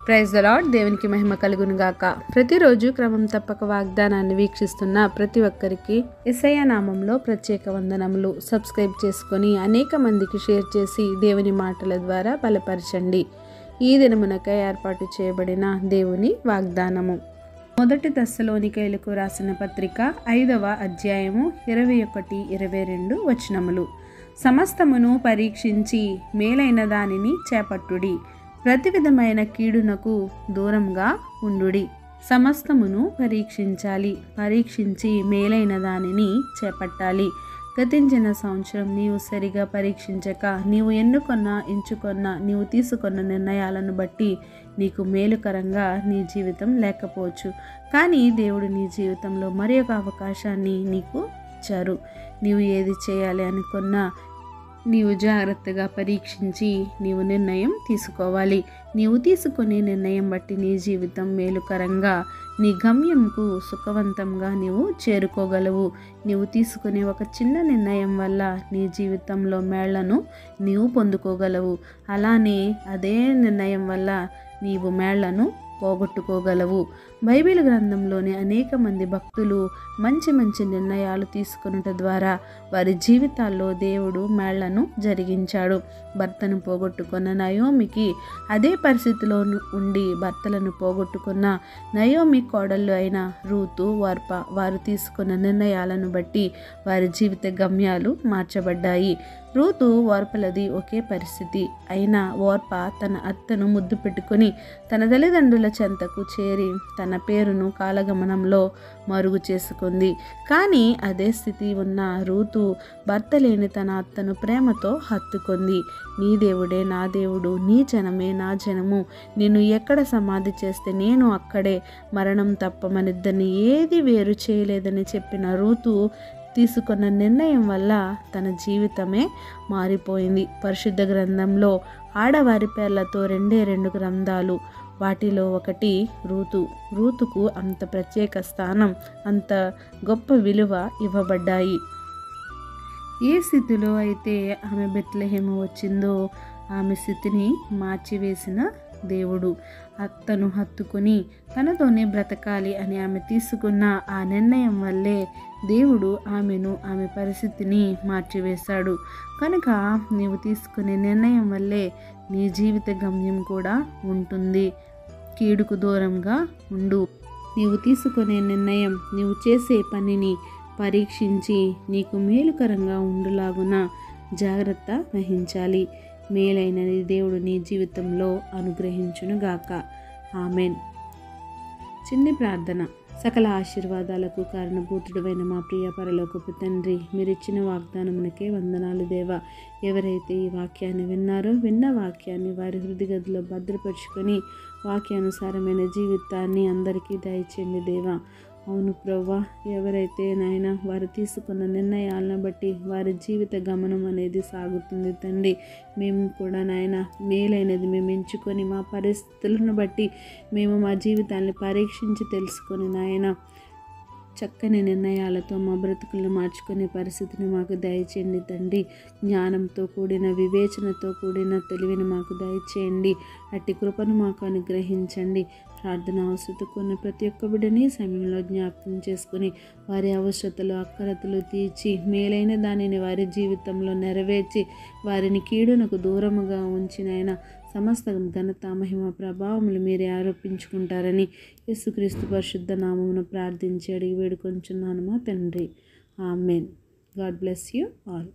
Praise the lord. దేవునికి మహిమ కలుగును గాక. ప్రతిరోజు క్రమం తప్పక వాగ్దానాన్ని వీక్షిస్తున్న ప్రతి ఒక్కరికి యేసయ్య నామంలో ప్రత్యేక వందనములు. సబ్స్క్రైబ్ చేసుకొని అనేక మందికి షేర్ చేసి దేవుని మాటల ద్వారా బలపరచండి. ఈ దినమునకై ఏర్పాటు చేయబడిన దేవుని వాగ్దానము. మొదటి తెస్సలోనికైలకు రాసిన పత్రిక 5వ అధ్యాయము 21-22 వచనములు. సమస్తమును పరీక్షించి మేలైన దానిని చేపట్టుడి, ప్రతి విధమైన కీడునకు దూరంగా ఉండుడి. సమస్తమును పరీక్షించి మేలైన దానిని చేపట్టాలి. గతించిన సంవత్సరం నీవు సరిగా పరీక్షించక నీవు ఎంచుకున్న నీవు తీసుకున్న నిర్ణయాలను బట్టి నీకు మేలుకరంగా నీ జీవితం లేకపోవచ్చు. కానీ దేవుడు నీ జీవితంలో మరి ఒక అవకాశాన్ని నీకు ఇచ్చారు. నీవు ఏది చేయాలి అనుకున్నా నీవు జాగ్రత్తగా పరీక్షించి నీవు నిర్ణయం తీసుకోవాలి. నీవు తీసుకునే నిర్ణయం బట్టి నీ జీవితం మేలుకరంగా, నీ గమ్యంకు సుఖవంతంగా నీవు చేరుకోగలవు. నీవు తీసుకునే ఒక చిన్న నిర్ణయం వల్ల నీ జీవితంలో మేళ్లను నీవు పొందుకోగలవు. అలానే అదే నిర్ణయం వల్ల నీవు మేళ్లను పోగొట్టుకోగలవు. బైబిల్ గ్రంథంలోని అనేక మంది భక్తులు మంచి నిర్ణయాలు తీసుకున్నట ద్వారా వారి జీవితాల్లో దేవుడు మేళ్లను జరిగించాడు. భర్తను పోగొట్టుకున్న నయోమికి అదే పరిస్థితిలో ఉండి భర్తలను పోగొట్టుకున్న నయోమి కోడళ్ళు అయిన రూతు, ఓర్ప వారు తీసుకున్న నిర్ణయాలను బట్టి వారి జీవిత గమ్యాలు మార్చబడ్డాయి. రూతు, ఓర్పలది ఒకే పరిస్థితి. అయినా ఓర్ప తన అత్తను ముద్దు పెట్టుకుని తన తల్లిదండ్రుల చెంతకు చేరి తన పేరును కాలగమనంలో మరుగు చేసుకుంది. కానీ అదే స్థితి ఉన్న రూతు భర్త లేని తన అత్తను ప్రేమతో హత్తుకుంది. నీ దేవుడే నా దేవుడు, నీ జనమే నా జనము, నిన్ను ఎక్కడ సమాధి చేస్తే నేను అక్కడే మరణం తప్ప మనిద్దరిని ఏది వేరు చేయలేదని చెప్పిన రూతు తీసుకున్న నిర్ణయం వల్ల తన జీవితమే మారిపోయింది. పరిశుద్ధ గ్రంథంలో ఆడవారి పేర్లతో 2 గ్రంథాలు, వాటిలో ఒకటి రూతుకు అంత ప్రత్యేక స్థానం, అంత గొప్ప విలువ ఇవ్వబడ్డాయి. ఏ స్థితిలో అయితే ఆమె బెత్లెహేము వచ్చిందో ఆమె స్థితిని మార్చివేసిన దేవుడు అత్తను హత్తుకుని తనతోనే బ్రతకాలి అని ఆమె తీసుకున్న ఆ నిర్ణయం వల్లే దేవుడు ఆమె పరిస్థితిని మార్చివేశాడు. కనుక నీవు తీసుకునే నిర్ణయం వల్లే నీ జీవిత గమ్యం కూడా ఉంటుంది. కీడుకు దూరంగా ఉండు. నీవు తీసుకునే నిర్ణయం, నీవు చేసే పనిని పరీక్షించి నీకు మేలుకరంగా ఉండులాగున జాగ్రత్త వహించాలి. మేలైనది దేవుడు నీ జీవితంలో అనుగ్రహించునుగాక. ఆమెన్. చిన్ని ప్రార్థన. సకల ఆశీర్వాదాలకు కారణభూతుడైన మా ప్రియ పరలోకపు తండ్రి, మీరిచ్చిన వాగ్దానమునకే వందనాలు దేవా. ఎవరైతే ఈ వాక్యాన్ని విన్న వాక్యాన్ని వారి హృదయగదిలో భద్రపరుచుకొని వాక్యానుసారమైన జీవితాన్ని అందరికీ దయచేయండి దేవా. అవును ప్రభువా, ఎవరైతే నాయన వారు తీసుకున్న నిర్ణయాలను బట్టి వారి జీవిత గమనం అనేది సాగుతుంది తండ్రి. మేము కూడా నాయన మేలైనది మేము ఎంచుకొని మా పరిస్థితులను బట్టి మేము మా జీవితాన్ని పరీక్షించి తెలుసుకొని నాయన చక్కని నిర్ణయాలతో మా బ్రతుకులను మార్చుకునే పరిస్థితిని మాకు దయచేయండి తండ్రి. జ్ఞానంతో కూడిన, వివేచనతో కూడిన తెలివిని మాకు దయచేయండి. అట్టి కృపను మాకు అనుగ్రహించండి. ప్రార్థన అవసరతకు ఉన్న ప్రతి ఒక్క బిడ్డని సమయంలో జ్ఞాపకం చేసుకుని వారి అవసరతలు, అక్కరతలు తీర్చి మేలైన దానిని వారి జీవితంలో నెరవేర్చి వారిని కీడునకు దూరముగా ఉంచినైనా సమస్త ఘనత, మహిమ, ప్రభావములు మీరే ఆరోపించుకుంటారని యేసుక్రీస్తు పరిశుద్ధ నామమున ప్రార్థించి అడిగి వేడుకొంచున్నాను మా తండ్రి. Amen. God bless you all.